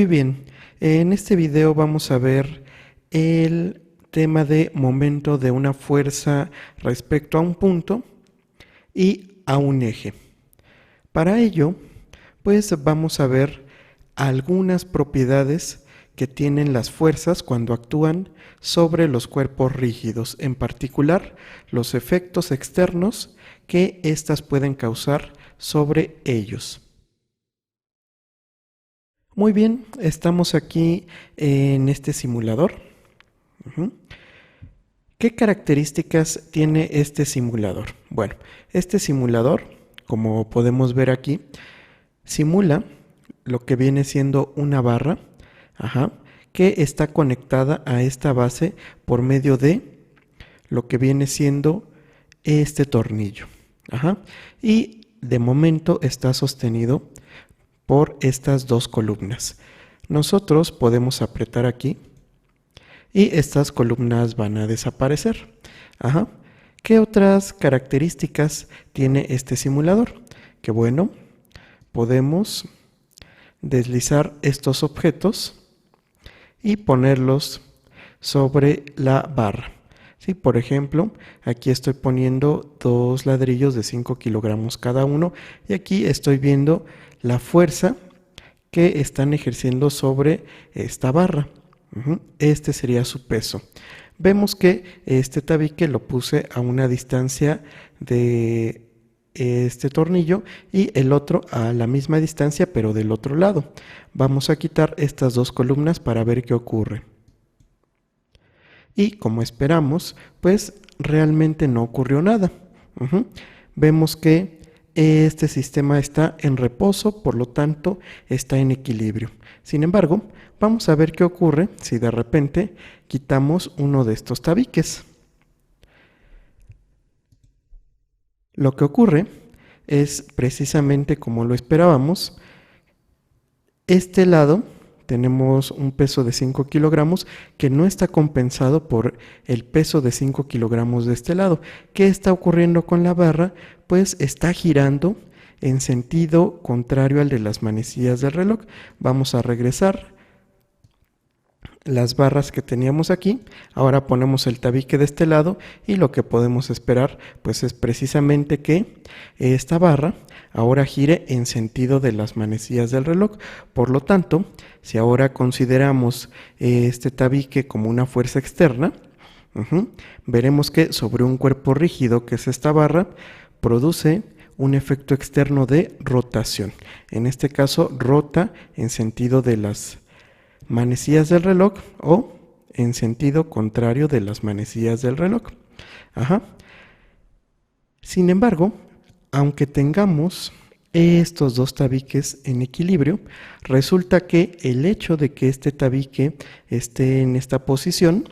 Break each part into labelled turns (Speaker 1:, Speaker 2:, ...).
Speaker 1: Muy bien, en este video vamos a ver el tema de momento de una fuerza respecto a un punto y a un eje. Para ello, pues vamos a ver algunas propiedades que tienen las fuerzas cuando actúan sobre los cuerpos rígidos, en particular los efectos externos que éstas pueden causar sobre ellos. Muy bien, estamos aquí en este simulador. ¿Qué características tiene este simulador? Bueno, este simulador, como podemos ver aquí, simula lo que viene siendo una barra, que está conectada a esta base por medio de lo que viene siendo este tornillo. Y de momento está sostenido por estas dos columnas. Nosotros podemos apretar aquí y estas columnas van a desaparecer. ¿Qué otras características tiene este simulador? Que bueno, podemos deslizar estos objetos y ponerlos sobre la barra. ¿Sí? Por ejemplo, aquí estoy poniendo dos ladrillos de 5 kilogramos cada uno y aquí estoy viendo la fuerza que están ejerciendo sobre esta barra. Este sería su peso. Vemos que este tabique lo puse a una distancia de este tornillo y el otro a la misma distancia pero del otro lado. Vamos a quitar estas dos columnas para ver qué ocurre. Y como esperamos, pues realmente no ocurrió nada. Vemos que este sistema está en reposo, por lo tanto está en equilibrio. Sin embargo, vamos a ver qué ocurre si de repente quitamos uno de estos tabiques. Lo que ocurre es precisamente como lo esperábamos. Este lado tenemos un peso de 5 kilogramos que no está compensado por el peso de 5 kilogramos de este lado. ¿Qué está ocurriendo con la barra? Pues está girando en sentido contrario al de las manecillas del reloj. Vamos a regresar las barras que teníamos aquí. Ahora ponemos el tabique de este lado y lo que podemos esperar pues es precisamente que esta barra ahora gire en sentido de las manecillas del reloj. Por lo tanto, si ahora consideramos este tabique como una fuerza externa, veremos que sobre un cuerpo rígido, que es esta barra, produce un efecto externo de rotación. En este caso, rota en sentido de las manecillas del reloj o en sentido contrario de las manecillas del reloj. Sin embargo, aunque tengamos estos dos tabiques en equilibrio, resulta que el hecho de que este tabique esté en esta posición,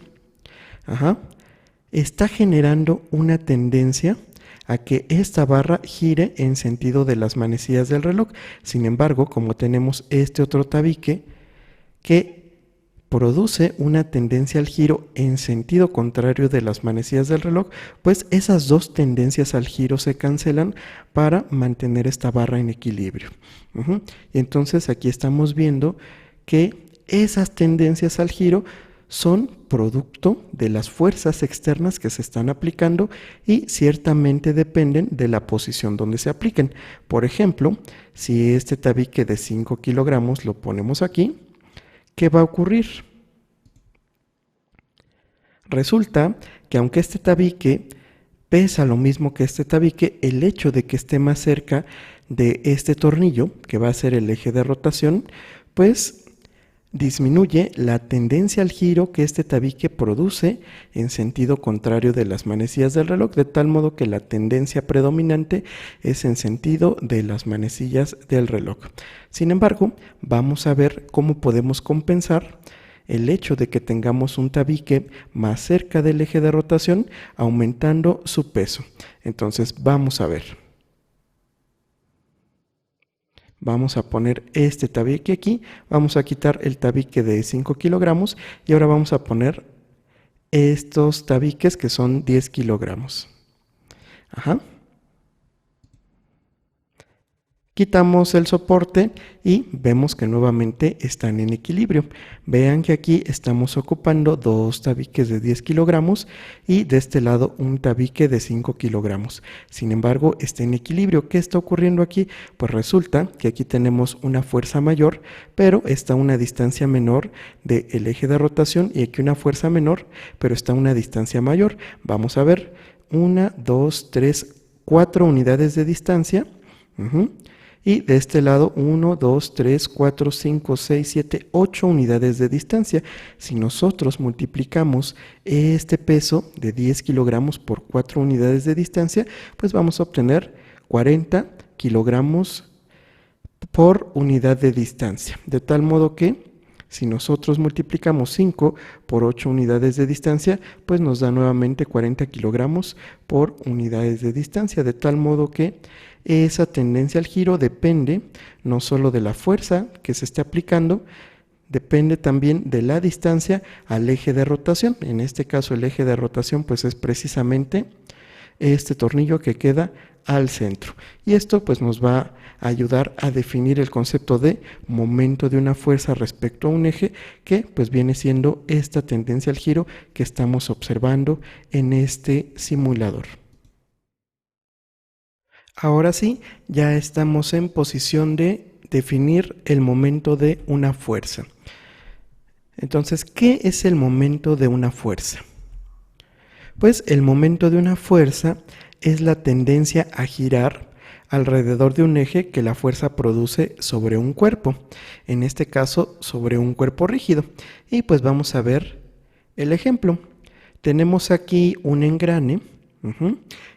Speaker 1: está generando una tendencia a que esta barra gire en sentido de las manecillas del reloj. Sin embargo, como tenemos este otro tabique que produce una tendencia al giro en sentido contrario de las manecillas del reloj, pues esas dos tendencias al giro se cancelan para mantener esta barra en equilibrio. Y entonces aquí estamos viendo que esas tendencias al giro son producto de las fuerzas externas que se están aplicando y ciertamente dependen de la posición donde se apliquen. Por ejemplo, si este tabique de 5 kilogramos lo ponemos aquí, ¿qué va a ocurrir? Resulta que aunque este tabique pesa lo mismo que este tabique, el hecho de que esté más cerca de este tornillo, que va a ser el eje de rotación, pues disminuye la tendencia al giro que este tabique produce en sentido contrario de las manecillas del reloj, de tal modo que la tendencia predominante es en sentido de las manecillas del reloj. Sin embargo, vamos a ver cómo podemos compensar el hecho de que tengamos un tabique más cerca del eje de rotación, aumentando su peso. Entonces, vamos a ver. Vamos a poner este tabique aquí, vamos a quitar el tabique de 5 kilogramos y ahora vamos a poner estos tabiques que son 10 kilogramos. Quitamos el soporte y vemos que nuevamente están en equilibrio. Vean que aquí estamos ocupando dos tabiques de 10 kilogramos y de este lado un tabique de 5 kilogramos. Sin embargo, está en equilibrio. ¿Qué está ocurriendo aquí? Pues resulta que aquí tenemos una fuerza mayor, pero está a una distancia menor del eje de rotación, y aquí una fuerza menor, pero está a una distancia mayor. Vamos a ver, 1, 2, 3, 4 unidades de distancia. Y de este lado 1, 2, 3, 4, 5, 6, 7, 8 unidades de distancia. Si nosotros multiplicamos este peso de 10 kilogramos por 4 unidades de distancia, pues vamos a obtener 40 kilogramos por unidad de distancia. De tal modo que si nosotros multiplicamos 5 por 8 unidades de distancia, pues nos da nuevamente 40 kilogramos por unidades de distancia, de tal modo que esa tendencia al giro depende no solo de la fuerza que se esté aplicando, depende también de la distancia al eje de rotación. En este caso el eje de rotación pues es precisamente este tornillo que queda al centro, y esto pues nos va a ayudar a definir el concepto de momento de una fuerza respecto a un eje, que pues viene siendo esta tendencia al giro que estamos observando en este simulador. Ahora sí, ya estamos en posición de definir el momento de una fuerza. Entonces, ¿qué es el momento de una fuerza? Pues el momento de una fuerza es la tendencia a girar alrededor de un eje que la fuerza produce sobre un cuerpo, en este caso sobre un cuerpo rígido. Y pues vamos a ver el ejemplo. Tenemos aquí un engrane,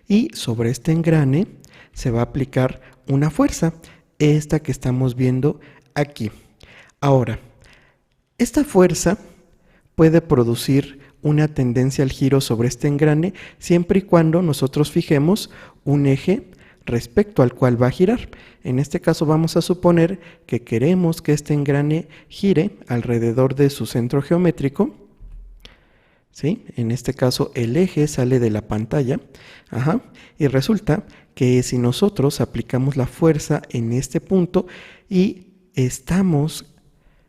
Speaker 1: y sobre este engrane se va a aplicar una fuerza, esta que estamos viendo aquí. Ahora, esta fuerza puede producir una tendencia al giro sobre este engrane siempre y cuando nosotros fijemos un eje respecto al cual va a girar. En este caso vamos a suponer que queremos que este engrane gire alrededor de su centro geométrico. ¿Sí? En este caso el eje sale de la pantalla, y resulta que si nosotros aplicamos la fuerza en este punto y estamos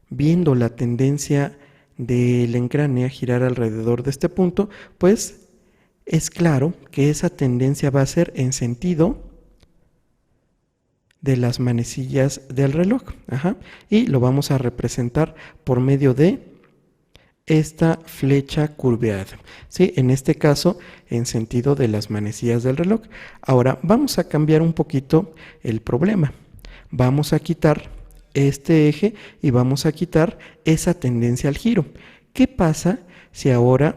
Speaker 1: viendo la tendencia del engrane a girar alrededor de este punto, pues es claro que esa tendencia va a ser en sentido de las manecillas del reloj, y lo vamos a representar por medio de esta flecha curveada, ¿sí? En este caso en sentido de las manecillas del reloj. Ahora vamos a cambiar un poquito el problema. Vamos a quitar este eje y vamos a quitar esa tendencia al giro. ¿Qué pasa si ahora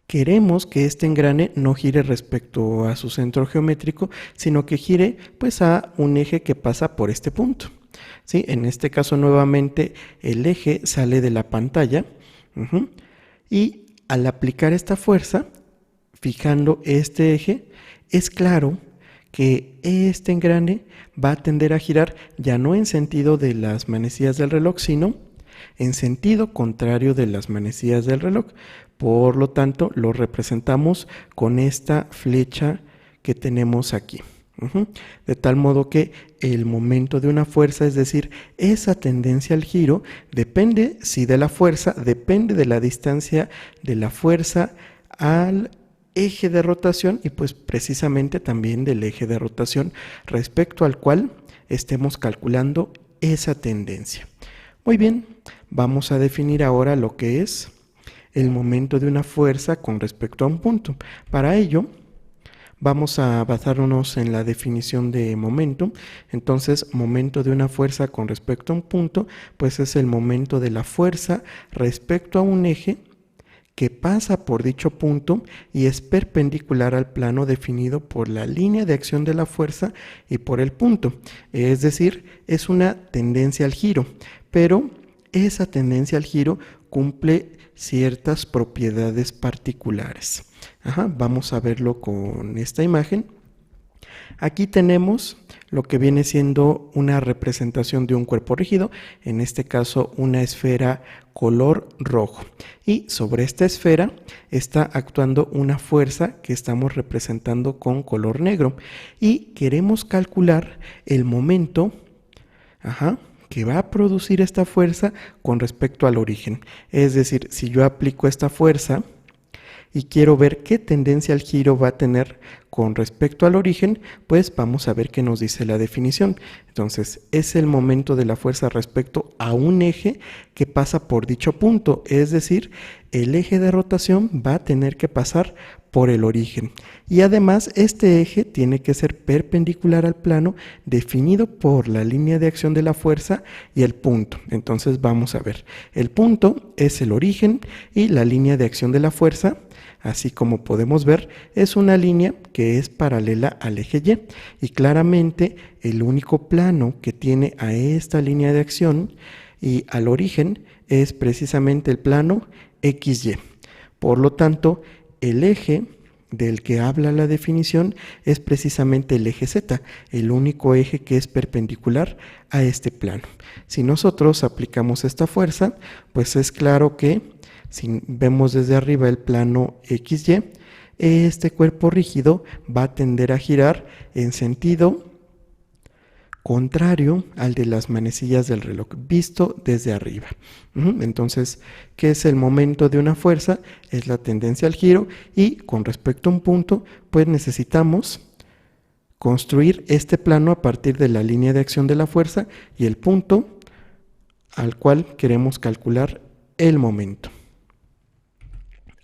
Speaker 1: queremos que este engrane no gire respecto a su centro geométrico, sino que gire pues a un eje que pasa por este punto? ¿Sí? En este caso nuevamente el eje sale de la pantalla, y al aplicar esta fuerza, fijando este eje, es claro que este engrane va a tender a girar ya no en sentido de las manecillas del reloj, sino en sentido contrario de las manecillas del reloj. Por lo tanto, lo representamos con esta flecha que tenemos aquí. De tal modo que el momento de una fuerza, es decir, esa tendencia al giro, depende de la fuerza, depende de la distancia de la fuerza al eje de rotación, y pues precisamente también del eje de rotación respecto al cual estemos calculando esa tendencia. Muy bien, vamos a definir ahora lo que es el momento de una fuerza con respecto a un punto. Para ello, vamos a basarnos en la definición de momento. Entonces, momento de una fuerza con respecto a un punto, pues es el momento de la fuerza respecto a un eje que pasa por dicho punto y es perpendicular al plano definido por la línea de acción de la fuerza y por el punto. Es decir, es una tendencia al giro, pero esa tendencia al giro cumple ciertas propiedades particulares. Vamos a verlo con esta imagen. Aquí tenemos lo que viene siendo una representación de un cuerpo rígido, en este caso una esfera color rojo. Y sobre esta esfera está actuando una fuerza que estamos representando con color negro. Y queremos calcular el momento que va a producir esta fuerza con respecto al origen. Es decir, si yo aplico esta fuerza y quiero ver qué tendencia al giro va a tener con respecto al origen, pues vamos a ver qué nos dice la definición. Entonces, es el momento de la fuerza respecto a un eje que pasa por dicho punto, es decir, el eje de rotación va a tener que pasar por el origen. Y además, este eje tiene que ser perpendicular al plano definido por la línea de acción de la fuerza y el punto. Entonces, vamos a ver. El punto es el origen y la línea de acción de la fuerza, así como podemos ver, es una línea que es paralela al eje Y. Y claramente el único plano que tiene a esta línea de acción y al origen es precisamente el plano XY. Por lo tanto, el eje del que habla la definición es precisamente el eje Z, el único eje que es perpendicular a este plano. Si nosotros aplicamos esta fuerza, pues es claro que si vemos desde arriba el plano XY, este cuerpo rígido va a tender a girar en sentido contrario al de las manecillas del reloj, visto desde arriba. Entonces, ¿qué es el momento de una fuerza? Es la tendencia al giro y con respecto a un punto, pues necesitamos construir este plano a partir de la línea de acción de la fuerza y el punto al cual queremos calcular el momento.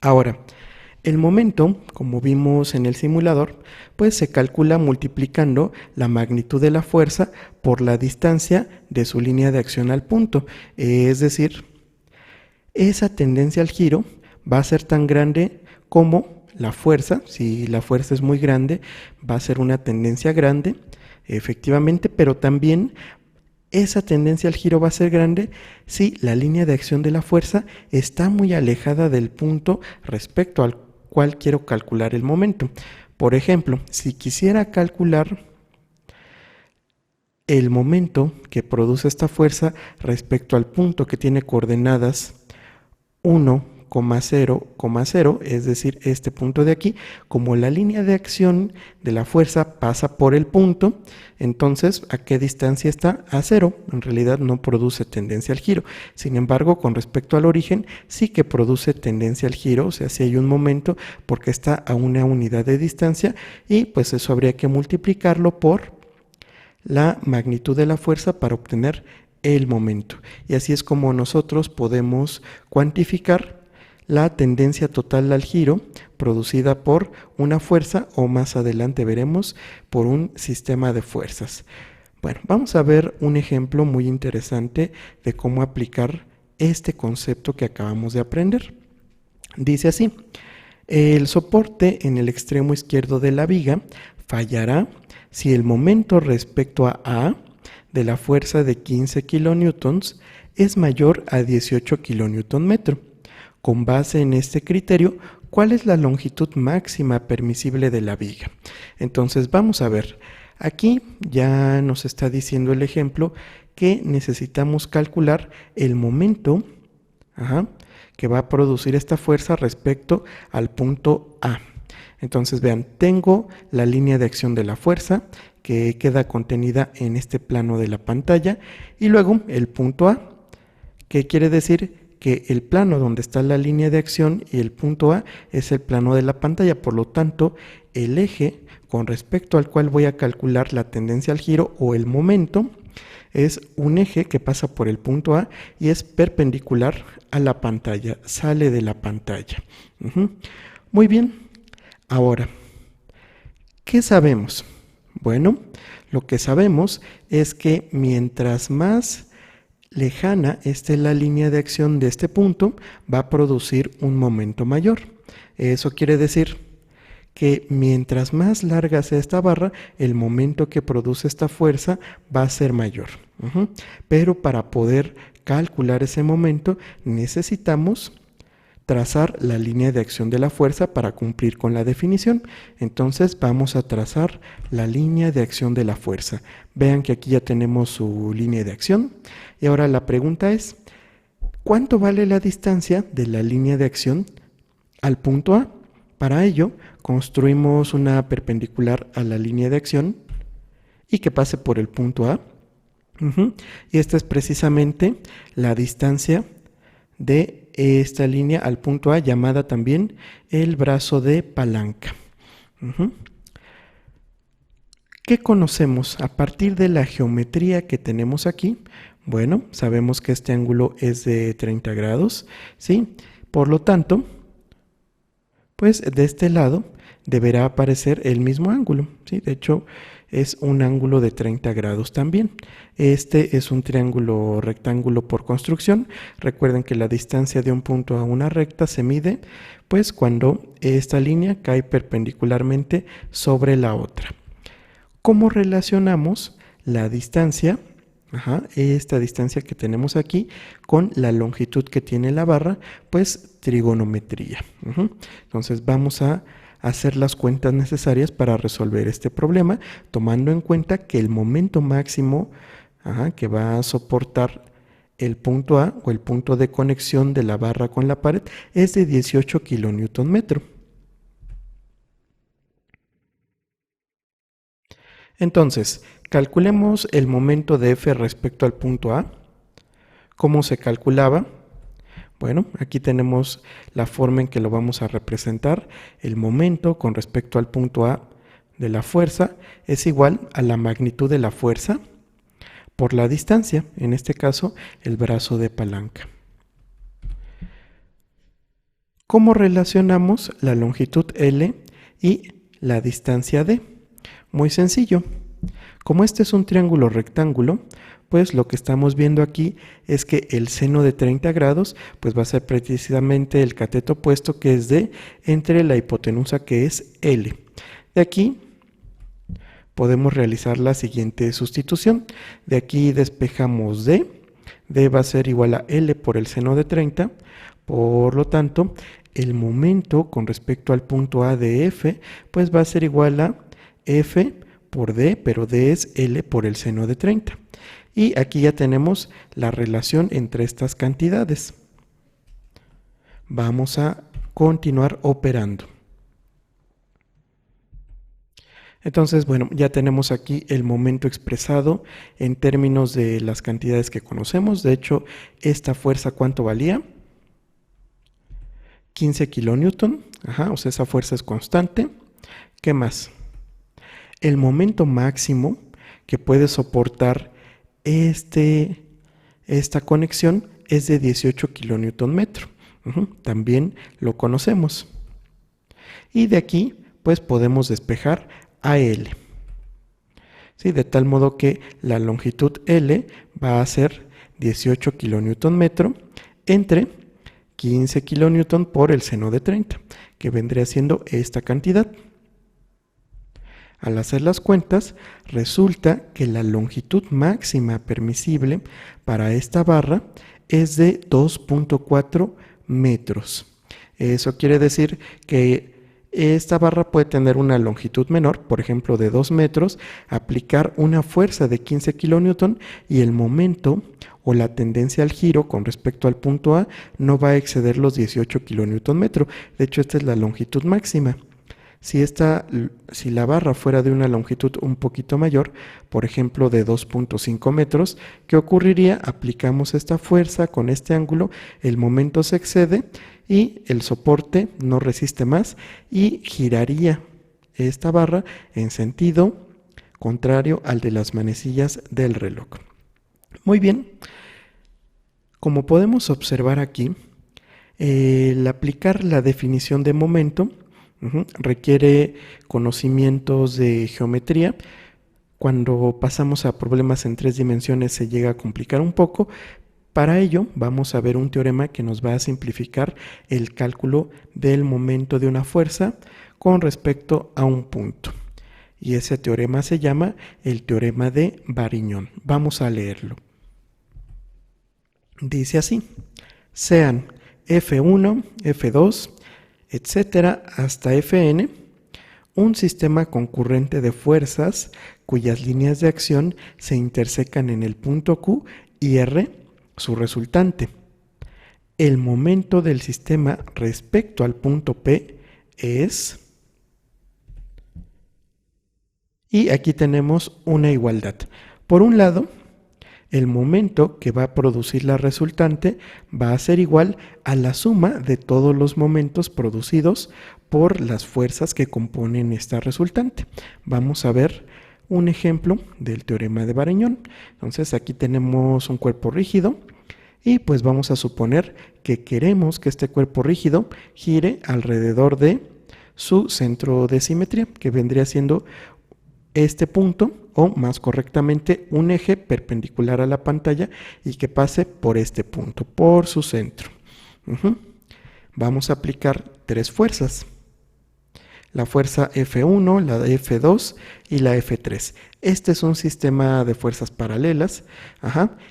Speaker 1: Ahora, el momento, como vimos en el simulador, pues se calcula multiplicando la magnitud de la fuerza por la distancia de su línea de acción al punto. Es decir, esa tendencia al giro va a ser tan grande como la fuerza. Si la fuerza es muy grande, va a ser una tendencia grande, efectivamente, pero también esa tendencia al giro va a ser grande si la línea de acción de la fuerza está muy alejada del punto respecto al cual quiero calcular el momento. Por ejemplo, si quisiera calcular el momento que produce esta fuerza respecto al punto que tiene coordenadas 1,0,0, es decir, este punto de aquí, como la línea de acción de la fuerza pasa por el punto, entonces, ¿a qué distancia está? A 0. En realidad no produce tendencia al giro. Sin embargo, con respecto al origen, sí que produce tendencia al giro, o sea, sí hay un momento porque está a una unidad de distancia y pues eso habría que multiplicarlo por la magnitud de la fuerza para obtener el momento. Y así es como nosotros podemos cuantificar la tendencia total al giro producida por una fuerza o más adelante veremos por un sistema de fuerzas. Bueno, vamos a ver un ejemplo muy interesante de cómo aplicar este concepto que acabamos de aprender. Dice así: el soporte en el extremo izquierdo de la viga fallará si el momento respecto a A de la fuerza de 15 kilonewtons es mayor a 18 kilonewton metro. Con base en este criterio, ¿cuál es la longitud máxima permisible de la viga? Entonces vamos a ver, aquí ya nos está diciendo el ejemplo que necesitamos calcular el momento que va a producir esta fuerza respecto al punto A. Entonces vean, tengo la línea de acción de la fuerza que queda contenida en este plano de la pantalla y luego el punto A, que quiere decir que el plano donde está la línea de acción y el punto A es el plano de la pantalla. Por lo tanto, el eje con respecto al cual voy a calcular la tendencia al giro o el momento es un eje que pasa por el punto A y es perpendicular a la pantalla, sale de la pantalla. Muy bien. Ahora, ¿qué sabemos? Bueno, lo que sabemos es que mientras más lejana esté la línea de acción de este punto, va a producir un momento mayor. Eso quiere decir que mientras más larga sea esta barra, el momento que produce esta fuerza va a ser mayor. Pero para poder calcular ese momento necesitamos trazar la línea de acción de la fuerza para cumplir con la definición. Entonces vamos a trazar la línea de acción de la fuerza. Vean que aquí ya tenemos su línea de acción. Y ahora la pregunta es, ¿cuánto vale la distancia de la línea de acción al punto A? Para ello, construimos una perpendicular a la línea de acción y que pase por el punto A. Y esta es precisamente la distancia de esta línea al punto A, llamada también el brazo de palanca. ¿Qué conocemos a partir de la geometría que tenemos aquí? Bueno, sabemos que este ángulo es de 30 grados, ¿sí? Por lo tanto, pues de este lado deberá aparecer el mismo ángulo, ¿sí? De hecho, es un ángulo de 30 grados también. Este es un triángulo rectángulo por construcción. Recuerden que la distancia de un punto a una recta se mide pues cuando esta línea cae perpendicularmente sobre la otra. ¿Cómo relacionamos la distancia, esta distancia que tenemos aquí, con la longitud que tiene la barra? Pues trigonometría. Entonces vamos a hacer las cuentas necesarias para resolver este problema, tomando en cuenta que el momento máximo que va a soportar el punto A o el punto de conexión de la barra con la pared es de 18 kN/m. Entonces, calculemos el momento de F respecto al punto A. ¿Cómo se calculaba? Bueno, aquí tenemos la forma en que lo vamos a representar. El momento con respecto al punto A de la fuerza es igual a la magnitud de la fuerza por la distancia, en este caso el brazo de palanca. ¿Cómo relacionamos la longitud L y la distancia D? Muy sencillo. Como este es un triángulo rectángulo, pues lo que estamos viendo aquí es que el seno de 30 grados pues va a ser precisamente el cateto opuesto, que es D, entre la hipotenusa, que es L. De aquí podemos realizar la siguiente sustitución. De aquí despejamos D. D va a ser igual a L por el seno de 30. Por lo tanto, el momento con respecto al punto A de F pues va a ser igual a F por D, pero D es L por el seno de 30. Y aquí ya tenemos la relación entre estas cantidades. Vamos a continuar operando. Entonces, bueno, ya tenemos aquí el momento expresado en términos de las cantidades que conocemos. De hecho, esta fuerza, ¿cuánto valía? 15 kilonewton. O sea, esa fuerza es constante. ¿Qué más? El momento máximo que puede soportar esta conexión es de 18 kN/m. También lo conocemos. Y de aquí, pues podemos despejar a L. ¿Sí? De tal modo que la longitud L va a ser 18 kN/m entre 15 kN por el seno de 30, que vendría siendo esta cantidad. Al hacer las cuentas, resulta que la longitud máxima permisible para esta barra es de 2.4 metros. Eso quiere decir que esta barra puede tener una longitud menor, por ejemplo de 2 metros, aplicar una fuerza de 15 kN y el momento o la tendencia al giro con respecto al punto A no va a exceder los 18 kN/m. De hecho, esta es la longitud máxima. Si la barra fuera de una longitud un poquito mayor, por ejemplo de 2.5 metros, ¿qué ocurriría? Aplicamos esta fuerza con este ángulo, el momento se excede y el soporte no resiste más y giraría esta barra en sentido contrario al de las manecillas del reloj. Muy bien, como podemos observar aquí, el aplicar la definición de momento requiere conocimientos de geometría. Cuando pasamos a problemas en 3 dimensiones se llega a complicar un poco. Para ello vamos a ver un teorema que nos va a simplificar el cálculo del momento de una fuerza con respecto a un punto. Y ese teorema se llama el teorema de Varignon. Vamos a leerlo. Dice así: sean F1, F2, etcétera, hasta Fn, un sistema concurrente de fuerzas cuyas líneas de acción se intersecan en el punto Q y R, su resultante. El momento del sistema respecto al punto P es... Y aquí tenemos una igualdad. Por un lado, el momento que va a producir la resultante va a ser igual a la suma de todos los momentos producidos por las fuerzas que componen esta resultante. Vamos a ver un ejemplo del teorema de Varignon. Entonces aquí tenemos un cuerpo rígido y pues vamos a suponer que queremos que este cuerpo rígido gire alrededor de su centro de simetría, que vendría siendo este punto, o más correctamente un eje perpendicular a la pantalla y que pase por este punto, por su centro. Vamos a aplicar tres fuerzas: la fuerza F1, la F2 y la F3. Este es un sistema de fuerzas paralelas,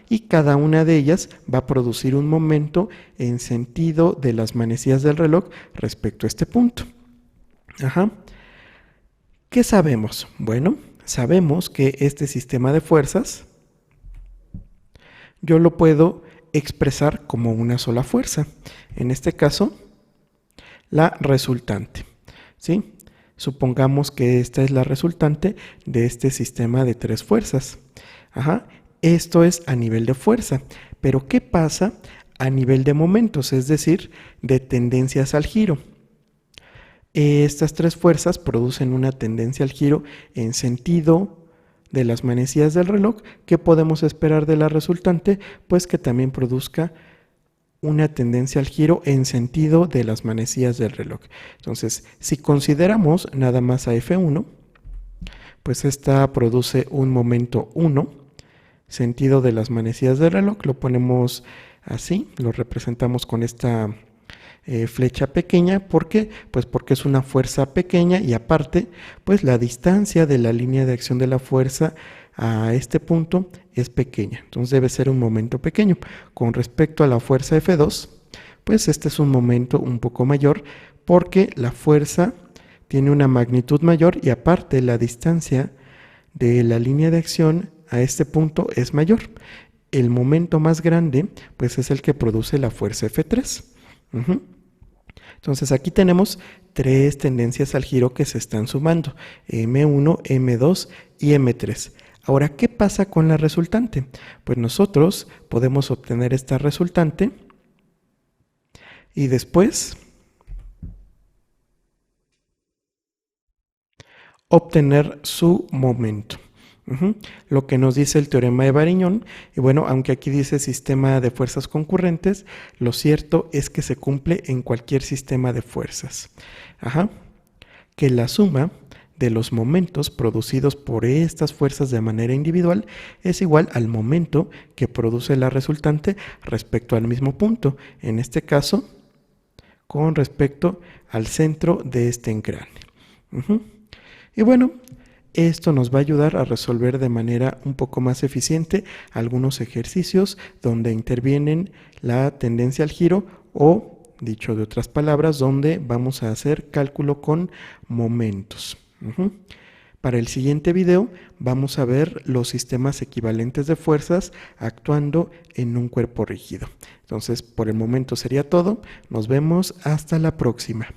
Speaker 1: y cada una de ellas va a producir un momento en sentido de las manecillas del reloj respecto a este punto. ¿Qué sabemos? Bueno, sabemos que este sistema de fuerzas yo lo puedo expresar como una sola fuerza. En este caso, la resultante, ¿sí? Supongamos que esta es la resultante de este sistema de tres fuerzas. Esto es a nivel de fuerza. Pero ¿qué pasa a nivel de momentos? Es decir, de tendencias al giro. Estas tres fuerzas producen una tendencia al giro en sentido de las manecillas del reloj. ¿Qué podemos esperar de la resultante? Pues que también produzca una tendencia al giro en sentido de las manecillas del reloj. Entonces, si consideramos nada más a F1, pues esta produce un momento 1, sentido de las manecillas del reloj. Lo ponemos así, lo representamos con esta flecha pequeña. ¿Por qué? Pues porque es una fuerza pequeña y aparte, pues la distancia de la línea de acción de la fuerza a este punto es pequeña. Entonces debe ser un momento pequeño. Con respecto a la fuerza F2, pues este es un momento un poco mayor porque la fuerza tiene una magnitud mayor y aparte la distancia de la línea de acción a este punto es mayor. El momento más grande, pues es el que produce la fuerza F3. Entonces aquí tenemos tres tendencias al giro que se están sumando: M1, M2 y M3. Ahora, ¿qué pasa con la resultante? Pues nosotros podemos obtener esta resultante y después obtener su momento. Lo que nos dice el teorema de Varignon. Y bueno, aunque aquí dice sistema de fuerzas concurrentes, lo cierto es que se cumple en cualquier sistema de fuerzas. Que la suma de los momentos producidos por estas fuerzas de manera individual es igual al momento que produce la resultante respecto al mismo punto, en este caso con respecto al centro de este encrane. Y bueno, esto nos va a ayudar a resolver de manera un poco más eficiente algunos ejercicios donde intervienen la tendencia al giro o, dicho de otras palabras, donde vamos a hacer cálculo con momentos. Para el siguiente video vamos a ver los sistemas equivalentes de fuerzas actuando en un cuerpo rígido. Entonces, por el momento sería todo. Nos vemos hasta la próxima.